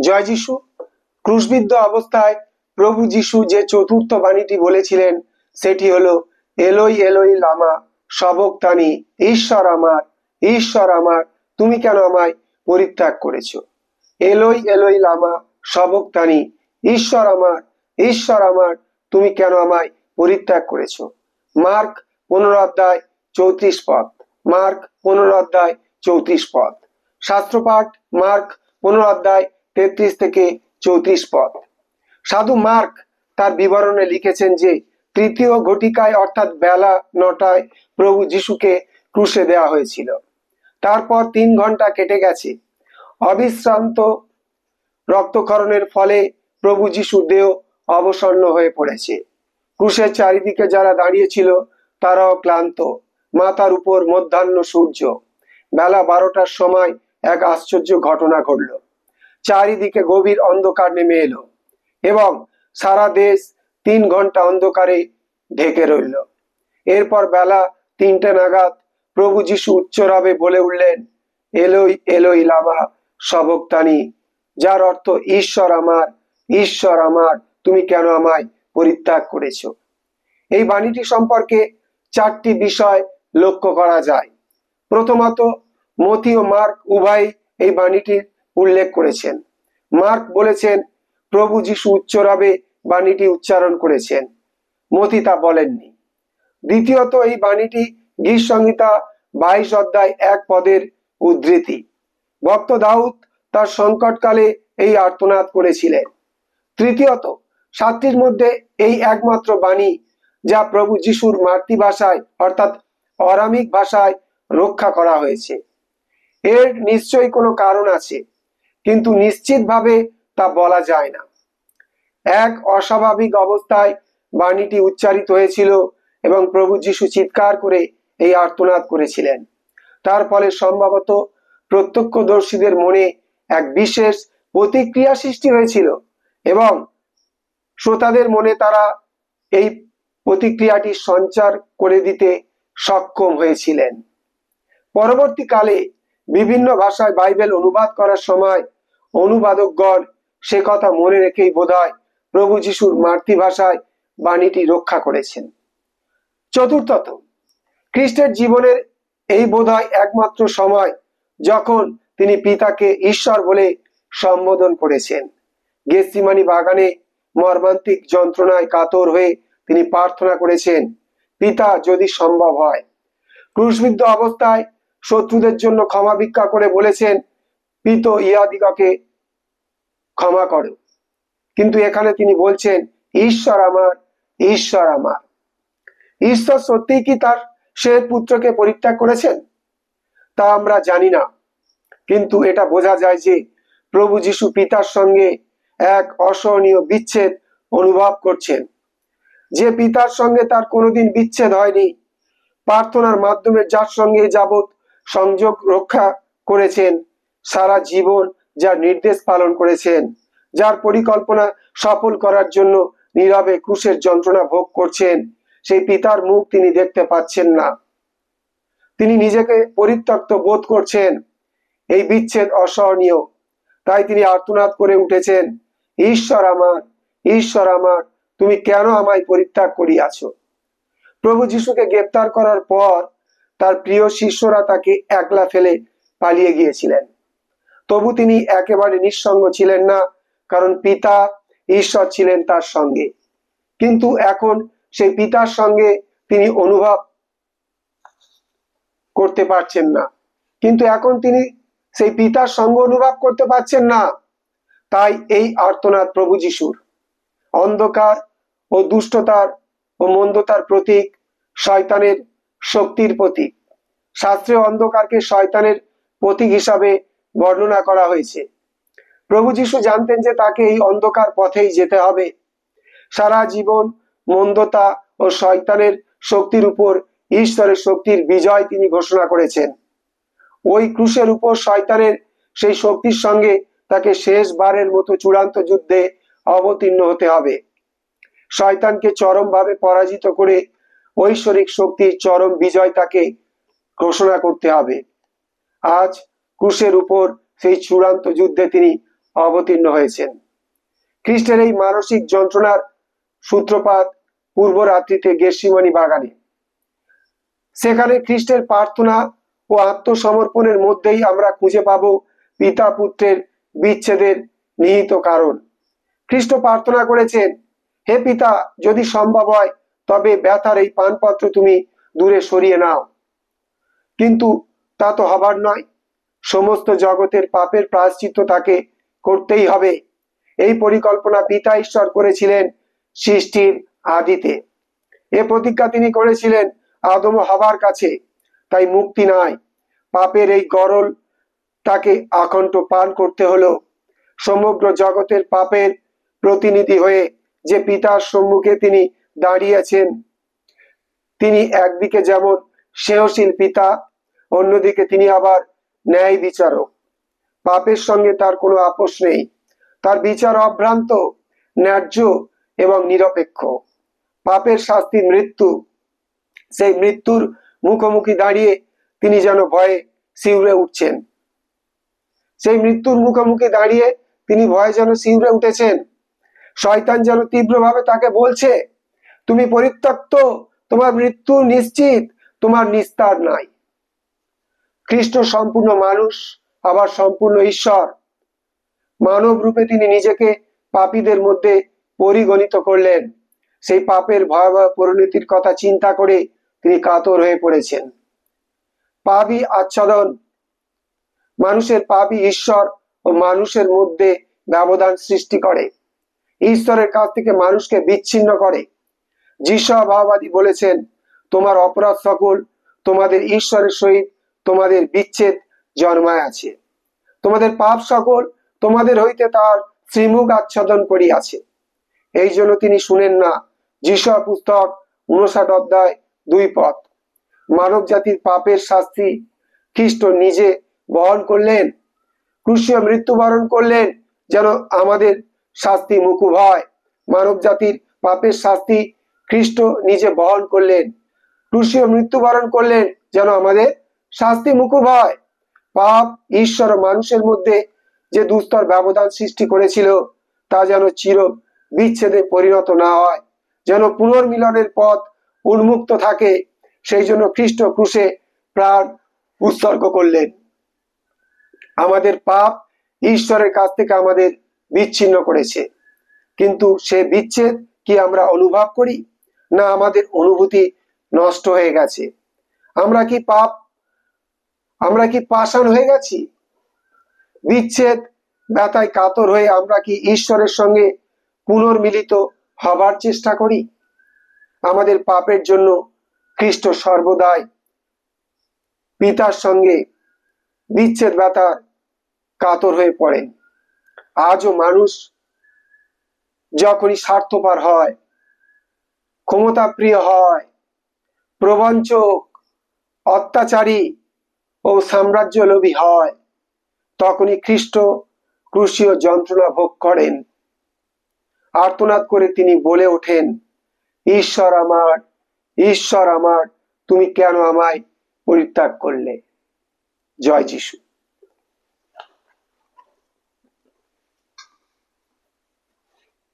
জয় যিশু। ক্রুশবিদ্ধ অবস্থায় প্রভু যিশু যে চতুর্থ বাণীটি বলেছিলেন সেটি হলো, এলোই এলোই লামা সবক্তানি, ঈশ্বর আমার তুমি কেন আমায় পরিত্যাগ করেছো। এলোই এলোই লামা সবক্তানি, ঈশ্বর আমার তুমি কেন আমায় পরিত্যাগ করেছো। মার্ক 15 অধ্যায় 34 পদ। মার্ক 15 অধ্যায় 34 পদ। শাস্ত্রপাঠ মার্ক 15 অধ্যায় 33 থেকে 34 পদ। সাধু মার্ক তার বিবরণে লিখেছেন যে তৃতীয় ঘটিকায় অর্থাৎ বেলা 9টায় প্রভু যিশুকে ক্রুশে দেওয়া হয়েছিল। তারপর 3 ঘন্টা কেটে গেছে। অবিশ্রান্ত রক্তক্ষরণের ফলে প্রভু যিশুর দেহ অবসন্ন হয়ে পড়েছে। ক্রুশের চারিদিকে যারা দাঁড়িয়েছিল তারাও ক্লান্ত। মাথার উপর মধ্যাহ্ন সূর্য। বেলা 12টার সময় এক আশ্চর্য ঘটনা ঘটল। চারিদিকে গভীর অন্ধকার নেমে এলো এবং সারা দেশ 3 ঘন্টা অন্ধকারে ঢেকে রইল। এরপর বেলা 3টে নাগাদ প্রভু যিশু উচ্চরবে বলে উঠলেন, এলোই এলোই লামা সবক্তানি, যার অর্থ ঈশ্বর আমার তুমি কেন আমায় পরিত্যাগ করেছো। এই বাণীটি সম্পর্কে 4টি বিষয় লক্ষ্য করা যায়। প্রথমত, মথি ও মার্ক উভয় এই বাণীটির উল্লেখ করেছেন। মার্ক বলেছেন প্রভু যিশু উচ্চরবে বাণীটি উচ্চারণ করেছেন, মথি তা বলেননি। দ্বিতীয়ত, এই বাণীটি গীত সংহিতা 22 অধ্যায় 1 পদের উদ্ধৃতি। ভক্ত দাউদ তার সংকটকালে এই আর্তনাদ করেছিলেন। তৃতীয়ত, 7টির মধ্যে এই একমাত্র বাণী যা প্রভু যিশুর মাতৃভাষায় অর্থাৎ অরামিক ভাষায় রক্ষা করা হয়েছে। এর নিশ্চয়ই কোনো কারণ আছে, কিন্তু নিশ্চিতভাবে তা বলা যায় না। এক অস্বাভাবিক অবস্থায় বাণীটি উচ্চারিত হয়েছিল এবং প্রভু যিশু চিৎকার করে এই আর্তনাদ করেছিলেন। তার ফলে সম্ভবত প্রত্যক্ষদর্শীদের মনে এক বিশেষ প্রতিক্রিয়া সৃষ্টি হয়েছিল এবং শ্রোতাদের মনে তারা এই প্রতিক্রিয়াটি সঞ্চার করে দিতে সক্ষম হয়েছিলেন। পরবর্তীকালে বিভিন্ন ভাষায় বাইবেল অনুবাদ করার সময় অনুবাদকগণ সে কথা মনে রেখেই বোধহয় প্রভু যিশুর মাতৃভাষায় বাণীটি রক্ষা করেছেন। চতুর্থত, খ্রিস্টের জীবনের এই বোধহয় একমাত্র সময় যখন তিনি পিতাকে ঈশ্বর বলে সম্বোধন করেছেন। গেতসিমানি বাগানে মর্মান্তিক যন্ত্রণায় কাতর হয়ে তিনি প্রার্থনা করেছেন, পিতা যদি সম্ভব হয়। ক্রুশবিদ্ধ অবস্থায় শত্রুদের জন্য ক্ষমা ভিক্ষা করে বলেছেন, পিত ইহাদিগকে ক্ষমা করো। কিন্তু এখানে তিনি বলছেন, ঈশ্বর আমার। ঈশ্বর সত্যিই কি তার সে পুত্রকে পরিত্যাগ করেছেন তা আমরা জানি না, কিন্তু এটা বোঝা যায় যে প্রভু যিশু পিতার সঙ্গে এক অসহনীয় বিচ্ছেদ অনুভব করছেন। যে পিতার সঙ্গে তার কোনোদিন বিচ্ছেদ হয়নি, প্রার্থনার মাধ্যমে যার সঙ্গে যাবৎ সংযোগ রক্ষা করেছেন, সারা জীবন যার নির্দেশ পালন করেছেন, যার পরিকল্পনা সফল করার জন্য নীরবে ক্রুশের যন্ত্রণা ভোগ করছেন, সেই পিতার মুখ তিনি দেখতে পাচ্ছেন না। তিনি নিজেকে পরিত্যক্ত বোধ করছেন। এই বিচ্ছেদ অসহনীয়। তাই তিনি আর্তনাদ করে উঠেছেন, ঈশ্বর আমার তুমি কেন আমায় পরিত্যাগ করিয়াছ। প্রভু যিশুকে গ্রেপ্তার করার পর তার প্রিয় শিষ্যরা তাকে একলা ফেলে পালিয়ে গিয়েছিলেন। তবু তিনি একেবারে নিঃসঙ্গ ছিলেন না, কারণ পিতা ঈশ্বর ছিলেন তার সঙ্গে। কিন্তু এখন সেই পিতার সঙ্গে তিনি অনুভব করতে পারছেন না। সেই পিতার সঙ্গে অনুভব করতে পারছেন না। তাই এই আর্তনাদ প্রভু যিশুর। অন্ধকার ও দুষ্টতার ও মন্দতার প্রতীক, শয়তানের শক্তির প্রতীক। শাস্ত্রে অন্ধকারকে শয়তানের প্রতীক হিসাবে বর্ণনা করা হয়েছে। প্রভু যিশু জানতেন যে তাকে এই অন্ধকার পথেই যেতে হবে। সারা জীবন মন্দতা ও শয়তানের শক্তির উপর ঈশ্বরের শক্তির বিজয় তিনি ঘোষণা করেছেন। ওই ক্রুশের উপর শয়তানের সেই শক্তির সঙ্গে তাকে শেষবারের মতো চূড়ান্ত যুদ্ধে অবতীর্ণ হতে হবে। শয়তানকে চরমভাবে পরাজিত করে ঐশ্বরিক শক্তির চরম বিজয় তাকে ঘোষণা করতে হবে। আজ ক্রুশের উপর সেই চূড়ান্ত যুদ্ধে তিনি অবতীর্ণ হয়েছেন। খ্রিস্টের এই মানসিক যন্ত্রণার সূত্রপাত পূর্ব রাত্রিতে গেতসেমানি বাগানে। সেখানে খ্রিস্টের প্রার্থনা ও আত্মসমর্পণের মধ্যেই আমরা খুঁজে পাব পিতা পুত্রের বিচ্ছেদের নিহিত কারণ। খ্রিস্ট প্রার্থনা করেছেন, হে পিতা, যদি সম্ভব হয় তবে ব্যথার এই পানপত্র তুমি দূরে সরিয়ে নাও, কিন্তু তা তো হবার নয়। সমস্ত জগতের পাপের প্রায়শ্চিত্ত তাকে করতেই হবে। এই পরিকল্পনা পিতা ঈশ্বর করেছিলেন সৃষ্টির আদিতে। এ প্রতিজ্ঞা তিনি করেছিলেন আদম ও হাওয়ার কাছে। তাই মুক্তি নাই, পাপের এই গরল তাকে আকণ্ঠ পান করতে হলো। সমগ্র জগতের পাপের প্রতিনিধি হয়ে যে পিতার সম্মুখে তিনি দাঁড়িয়েছেন, তিনি একদিকে যেমন স্নেহশীল পিতা, অন্যদিকে তিনি আবার ন্যায় বিচারক। পাপের সঙ্গে তার কোনো আপোষ নেই। তার বিচার অভ্রান্ত, ন্যায্য এবং নিরপেক্ষ। পাপের শাস্তি মৃত্যু। সেই মৃত্যুর মুখোমুখি দাঁড়িয়ে তিনি যেন ভয়ে শিউরে উঠছেন। সেই মৃত্যুর মুখোমুখি দাঁড়িয়ে তিনি ভয়ে যেন শিউরে উঠেছেন। শয়তান যেন তীব্রভাবে তাকে বলছে, তুমি পরিত্যক্ত, তোমার মৃত্যু নিশ্চিত, তোমার নিস্তার নাই। খ্রিস্ট সম্পূর্ণ মানুষ, আবার সম্পূর্ণ ঈশ্বর। মানব রূপে তিনি নিজেকে পাপীদের মধ্যে পরিগণিত করলেন। সেই পাপের ভয়াবহ পরিণতির কথা চিন্তা করে তিনি কাতর হয়ে পড়েছেন। পাপী আচ্ছাদন। মানুষের পাপী ঈশ্বর ও মানুষের মধ্যে ব্যবধান সৃষ্টি করে, ঈশ্বরের কাছ থেকে মানুষকে বিচ্ছিন্ন করে। যিশু ভাববাদী বলেছেন, তোমার অপরাধ সকল তোমাদের ঈশ্বরের সহিত তোমাদের বিচ্ছেদ জন্মায় আছে। তোমাদের পাপ সকল তোমাদের হইতে তার শ্রীমুখ আচ্ছাদন করিয়াছে। এই জন্য তিনি শুনেন না। যিশু পুস্তক 59 অধ্যায় 2 পদ। মানব জাতির পাপের শাস্তি খ্রিস্ট নিজে বহন করলেন। ক্রুশীয় মৃত্যুবরণ করলেন যেন আমাদের শাস্তি মুকুব হয়। মানব জাতির পাপের শাস্তি খ্রিস্ট নিজে বহন করলেন। ক্রুশীয় মৃত্যুবরণ করলেন যেন আমাদের শাস্তি মুকুব হয়। পাপ ঈশ্বর ও মানুষের মধ্যে যে দুস্তর ব্যবধান সৃষ্টি করেছিল, তা যেন চির বিচ্ছেদে পরিণত না হয়, যেন পুনর্মিলনের পথ উন্মুক্ত থাকে। সেই জন্য খ্রিস্ট ক্রুশে প্রাণ উৎসর্গ করলেন। আমাদের পাপ ঈশ্বরের কাছ থেকে আমাদের বিচ্ছিন্ন করেছে, কিন্তু সে বিচ্ছেদ কি আমরা অনুভব করি? না, আমাদের অনুভূতি নষ্ট হয়ে গেছে। আমরা কি পাষাণ হয়ে গেছি? বিচ্ছেদ ব্যথায় কাতর হয়ে আমরা কি ঈশ্বরের সঙ্গে পুনর্মিলিত হবার চেষ্টা করি? আমাদের পাপের জন্য খ্রিস্ট সর্বদাই পিতার সঙ্গে বিচ্ছেদ ব্যথার কাতর হয়ে পড়েন। আজও মানুষ যখনই স্বার্থপর হয়, ক্ষমতা প্রিয় হয়, প্রবঞ্চক, অত্যাচারী ও সাম্রাজ্যলোভী হয়, তখনই খ্রিস্ট ক্রুশীয় যন্ত্রণা ভোগ করেন। আর্তনাদ করে তিনি বলে ওঠেন, ঈশ্বর আমার, ঈশ্বর আমার, তুমি কেন আমায় পরিত্যাগ করলে? জয় যিশু।